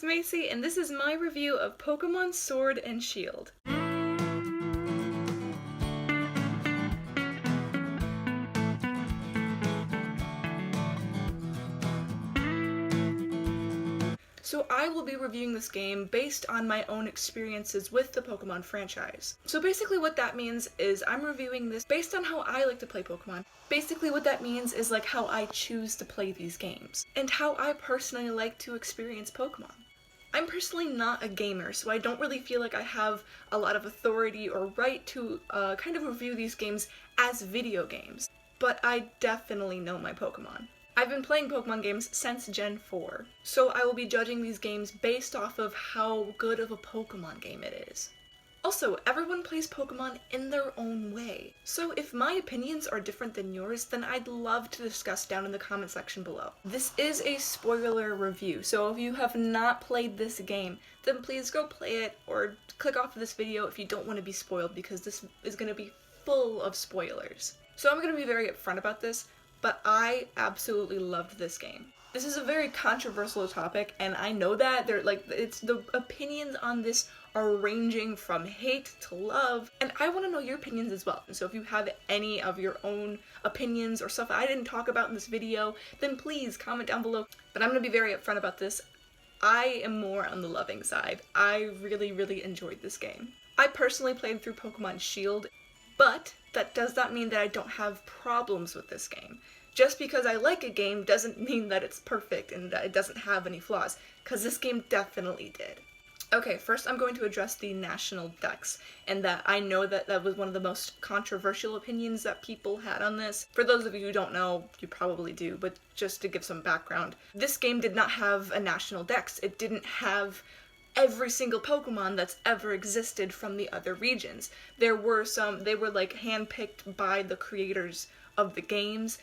it's Macy, and this is my review of Pokémon Sword and Shield. So I will be reviewing this game based on my own experiences with the Pokemon franchise. So basically what that means is I'm reviewing this based on how I like to play Pokemon. Basically what that means is like how I choose to play these games, and how I personally like to experience Pokemon. I'm personally not a gamer, so I don't really feel like I have a lot of authority or right to kind of review these games as video games, but I definitely know my Pokemon. I've been playing Pokemon games since Gen 4, so I will be judging these games based off of how good of a Pokemon game it is. Also, everyone plays Pokemon in their own way, so if my opinions are different than yours, then I'd love to discuss down in the comment section below. This is a spoiler review, so if you have not played this game, then please go play it, or click off of this video if you don't want to be spoiled, because this is going to be full of spoilers. So I'm going to be very upfront about this, but I absolutely loved this game. This is a very controversial topic, and I know that the opinions on this are ranging from hate to love, and I want to know your opinions as well. And so if you have any of your own opinions or stuff that I didn't talk about in this video, then please comment down below. But I'm going to be very upfront about this. I am more on the loving side. I really enjoyed this game. I personally played through Pokemon Shield, but that does not mean that I don't have problems with this game. Just because I like a game doesn't mean that it's perfect and that it doesn't have any flaws, because this game definitely did. Okay, first I'm going to address the national dex, and that I know that that was one of the most controversial opinions that people had on this. For those of you who don't know, you probably do, but just to give some background, this game did not have a national dex. It didn't have every single Pokemon that's ever existed from the other regions. There were some, they were like handpicked by the creators of the games,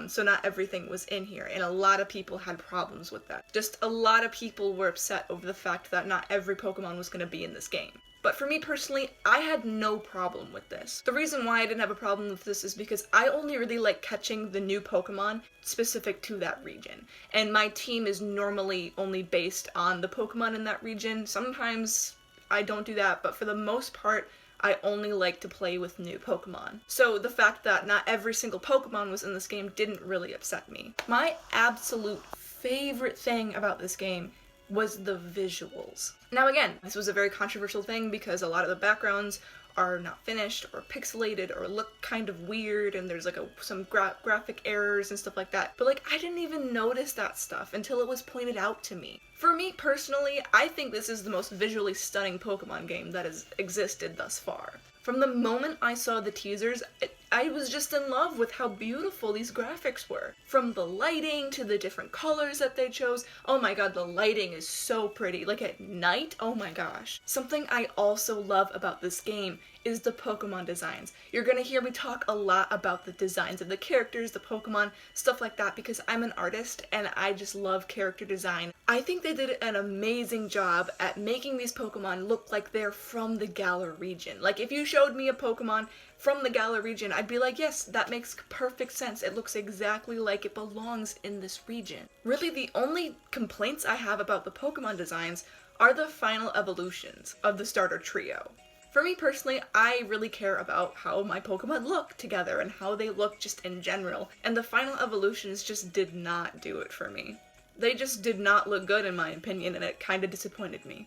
so not everything was in here, and a lot of people had problems with that. Just a lot of people were upset over the fact that not every Pokemon was going to be in this game. But for me personally, I had no problem with this. The reason why I didn't have a problem with this is because I only really like catching the new Pokemon specific to that region. And my team is normally only based on the Pokemon in that region. Sometimes I don't do that, but for the most part, I only like to play with new Pokemon. So the fact that not every single Pokemon was in this game didn't really upset me. My absolute favorite thing about this game was the visuals. Now again, this was a very controversial thing because a lot of the backgrounds are not finished or pixelated or look kind of weird, and there's like some graphic errors and stuff like that. But like, I didn't even notice that stuff until it was pointed out to me. For me personally, I think this is the most visually stunning Pokemon game that has existed thus far. From the moment I saw the teasers, I was just in love with how beautiful these graphics were. From the lighting to the different colors that they chose. Oh my god, the lighting is so pretty. Like at night, oh my gosh. Something I also love about this game is the Pokemon designs. You're gonna hear me talk a lot about the designs of the characters, the Pokemon, stuff like that, because I'm an artist and I just love character design. I think they did an amazing job at making these Pokemon look like they're from the Galar region. Like if you showed me a Pokemon from the Galar region, I'd be like, yes, that makes perfect sense. It looks exactly like it belongs in this region. Really, the only complaints I have about the Pokemon designs are the final evolutions of the starter trio. For me personally, I really care about how my Pokemon look together and how they look just in general, and the final evolutions just did not do it for me. They just did not look good in my opinion, and it kind of disappointed me.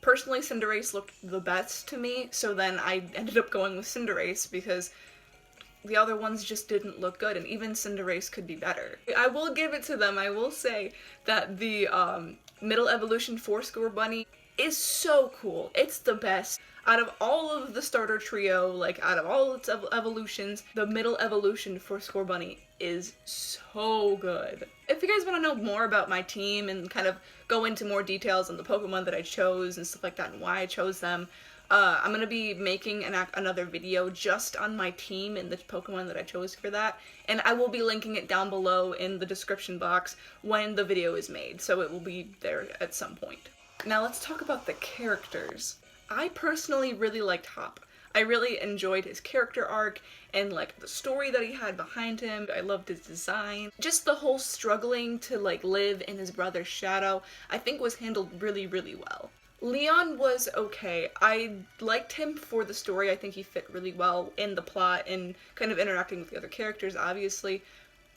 Personally, Cinderace looked the best to me, so then I ended up going with Cinderace because the other ones just didn't look good, and even Cinderace could be better. I will give it to them. I will say that the middle evolution 4-score bunny is so cool. It's the best. Out of all of the starter trio, like out of all its evolutions, the middle evolution 4-score bunny is so good. If you guys want to know more about my team and kind of go into more details on the Pokemon that I chose and stuff like that and why I chose them, I'm going to be making another video just on my team and the Pokemon that I chose for that, and I will be linking it down below in the description box when the video is made, so it will be there at some point. Now let's talk about the characters. I personally really liked Hop. I really enjoyed his character arc and like the story that he had behind him. I loved his design. Just the whole struggling to like live in his brother's shadow, I think was handled really, really well. Leon was okay. I liked him for the story. I think he fit really well in the plot and kind of interacting with the other characters, obviously.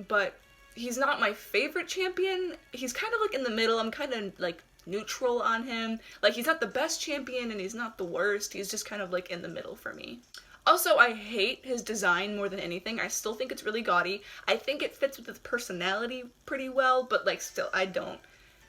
But he's not my favorite champion. He's kind of like in the middle. I'm kind of like neutral on him. Like, he's not the best champion and he's not the worst. He's just kind of like in the middle for me. Also, I hate his design more than anything. I still think it's really gaudy. I think it fits with his personality pretty well, but like still, I don't.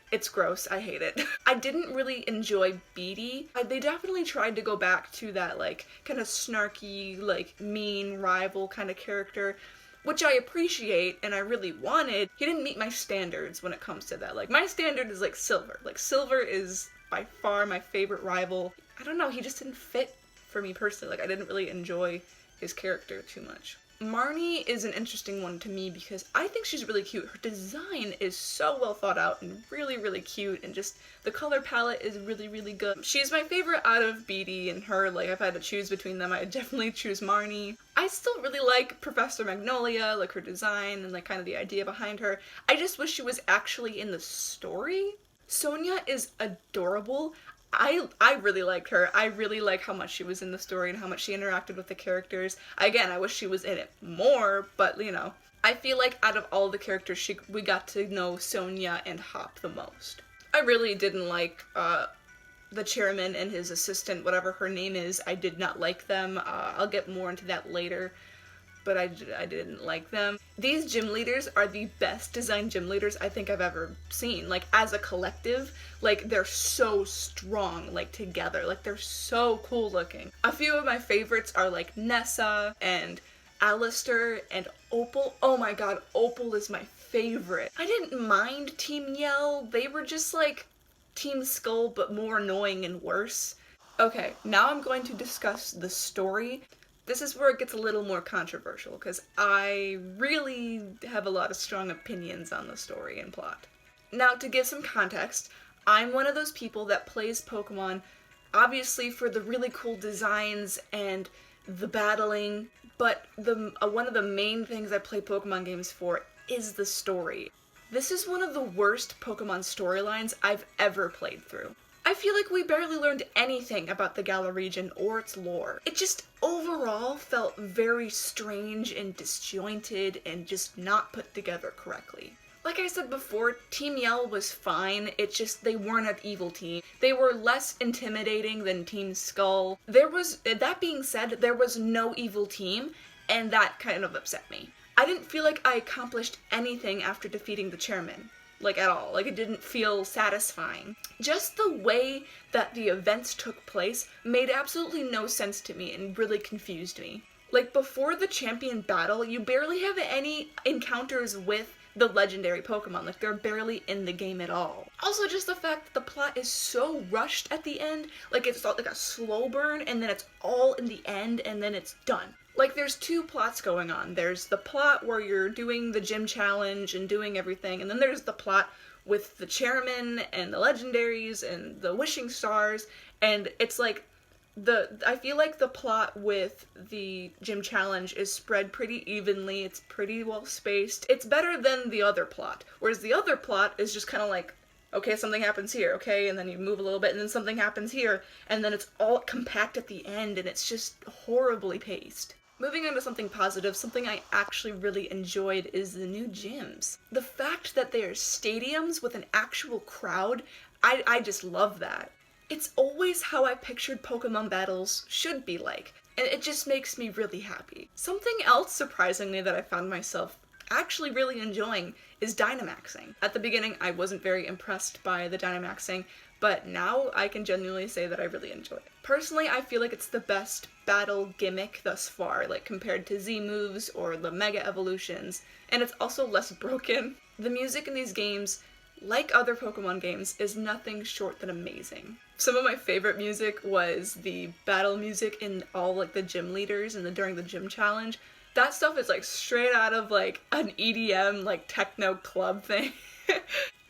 It's gross. I hate it. I didn't really enjoy Beatty. They definitely tried to go back to that like kind of snarky, like mean rival kind of character, which I appreciate and I really wanted. He didn't meet my standards when it comes to that. Like, my standard is like Silver. Like, Silver is by far my favorite rival. I don't know, he just didn't fit for me personally. Like, I didn't really enjoy his character too much. Marnie is an interesting one to me because I think she's really cute. Her design is so well thought out and really, really cute, and just the color palette is really, really good. She's my favorite out of Beatty and her. Like, if I had to choose between them, I'd definitely choose Marnie. I still really like Professor Magnolia, like her design and like kind of the idea behind her. I just wish she was actually in the story. Sonia is adorable. I really liked her. I really like how much she was in the story and how much she interacted with the characters. Again, I wish she was in it more, but you know, I feel like out of all the characters, we got to know Sonia and Hop the most. I really didn't like the chairman and his assistant, whatever her name is. I did not like them. I'll get more into that later, but I didn't like them. These gym leaders are the best designed gym leaders I think I've ever seen. Like, as a collective, like, they're so strong, like, together. Like, they're so cool looking. A few of my favorites are, like, Nessa and Alistair and Opal. Oh my god, Opal is my favorite. I didn't mind Team Yell. They were just, like, Team Skull, but more annoying and worse. Okay, now I'm going to discuss the story. This is where it gets a little more controversial, because I really have a lot of strong opinions on the story and plot. Now, to give some context, I'm one of those people that plays Pokemon, obviously for the really cool designs and the battling, but one of the main things I play Pokemon games for is the story. This is one of the worst Pokemon storylines I've ever played through. I feel like we barely learned anything about the Galar region or its lore. It just overall felt very strange and disjointed and just not put together correctly. Like I said before, Team Yell was fine, it's just they weren't an evil team. They were less intimidating than Team Skull. That being said, there was no evil team, and that kind of upset me. I didn't feel like I accomplished anything after defeating the chairman. Like, at all. Like, it didn't feel satisfying. Just the way that the events took place made absolutely no sense to me and really confused me. Like, before the champion battle, you barely have any encounters with the legendary Pokemon. Like, they're barely in the game at all. Also, just the fact that the plot is so rushed at the end. Like, it's like a slow burn, and then it's all in the end, and then it's done. Like, there's two plots going on. There's the plot where you're doing the gym challenge and doing everything, and then there's the plot with the chairman and the legendaries and the wishing stars, and it's like, I feel like the plot with the gym challenge is spread pretty evenly. It's pretty well spaced. It's better than the other plot, whereas the other plot is just kind of like, okay, something happens here, okay, and then you move a little bit, and then something happens here, and then it's all compact at the end, and it's just horribly paced. Moving on to something positive, something I actually really enjoyed is the new gyms. The fact that they are stadiums with an actual crowd, I just love that. It's always how I pictured Pokemon battles should be like, and it just makes me really happy. Something else, surprisingly, that I found myself actually really enjoying is Dynamaxing. At the beginning, I wasn't very impressed by the Dynamaxing, but now I can genuinely say that I really enjoy it. Personally, I feel like it's the best battle gimmick thus far, like compared to Z moves or the Mega Evolutions, and it's also less broken. The music in these games, like other Pokemon games, is nothing short than amazing. Some of my favorite music was the battle music in all like the gym leaders and during the gym challenge. That stuff is like straight out of like an EDM like techno club thing.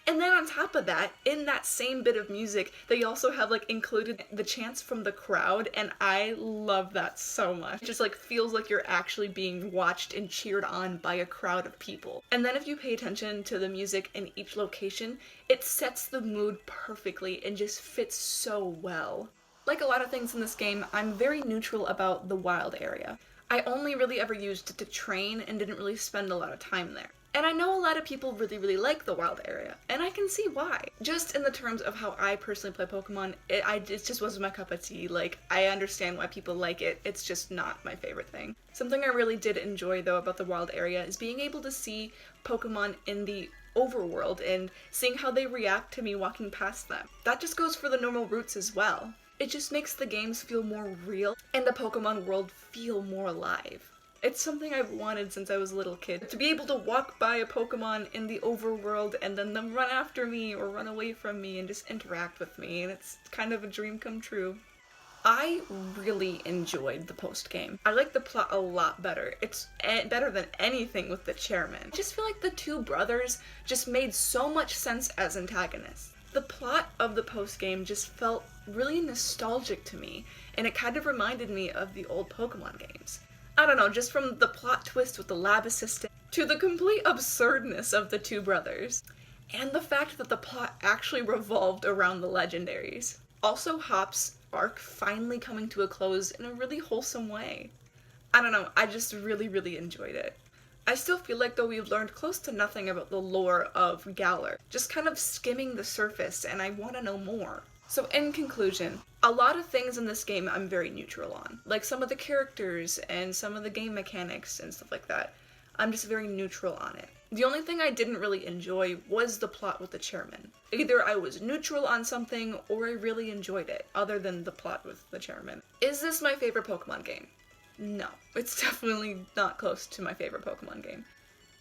And then on top of that, in that same bit of music, they also have like included the chants from the crowd, and I love that so much. It just like feels like you're actually being watched and cheered on by a crowd of people. And then if you pay attention to the music in each location, it sets the mood perfectly and just fits so well. Like a lot of things in this game, I'm very neutral about the wild area. I only really ever used it to train and didn't really spend a lot of time there. And I know a lot of people really like the wild area, and I can see why. Just in the terms of how I personally play Pokemon, it just wasn't my cup of tea. Like, I understand why people like it, it's just not my favorite thing. Something I really did enjoy, though, about the wild area is being able to see Pokemon in the overworld and seeing how they react to me walking past them. That just goes for the normal routes as well. It just makes the games feel more real and the Pokemon world feel more alive. It's something I've wanted since I was a little kid. To be able to walk by a Pokemon in the overworld and then them run after me or run away from me and just interact with me, and it's kind of a dream come true. I really enjoyed the post-game. I like the plot a lot better. It's better than anything with the chairman. I just feel like the two brothers just made so much sense as antagonists. The plot of the post-game just felt really nostalgic to me, and it kind of reminded me of the old Pokemon games. I don't know, just from the plot twist with the lab assistant to the complete absurdness of the two brothers, and the fact that the plot actually revolved around the legendaries. Also, Hop's arc finally coming to a close in a really wholesome way. I don't know, I just really enjoyed it. I still feel like though we've learned close to nothing about the lore of Galar, just kind of skimming the surface, and I want to know more. So in conclusion, a lot of things in this game I'm very neutral on. Like some of the characters and some of the game mechanics and stuff like that. I'm just very neutral on it. The only thing I didn't really enjoy was the plot with the chairman. Either I was neutral on something or I really enjoyed it, other than the plot with the chairman. Is this my favorite Pokemon game? No, it's definitely not close to my favorite Pokemon game.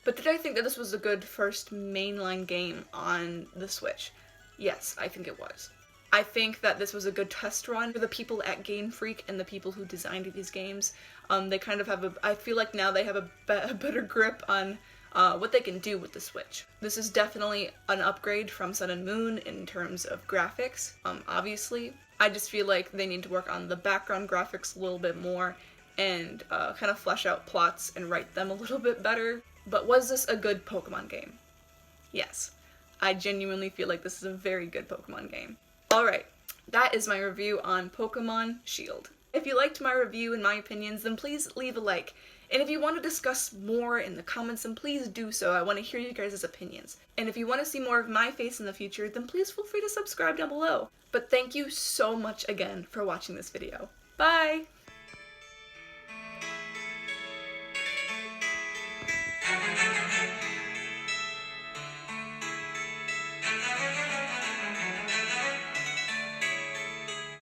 But did I think that this was a good first mainline game on the Switch? Yes, I think it was. I think that this was a good test run for the people at Game Freak and the people who designed these games. They kind of have I feel like now they have a better grip on what they can do with the Switch. This is definitely an upgrade from Sun and Moon in terms of graphics, obviously. I just feel like they need to work on the background graphics a little bit more and kind of flesh out plots and write them a little bit better. But was this a good Pokemon game? Yes. I genuinely feel like this is a very good Pokemon game. Alright, that is my review on Pokémon Shield. If you liked my review and my opinions, then please leave a like. And if you want to discuss more in the comments, then please do so. I want to hear you guys' opinions. And if you want to see more of my face in the future, then please feel free to subscribe down below. But thank you so much again for watching this video. Bye!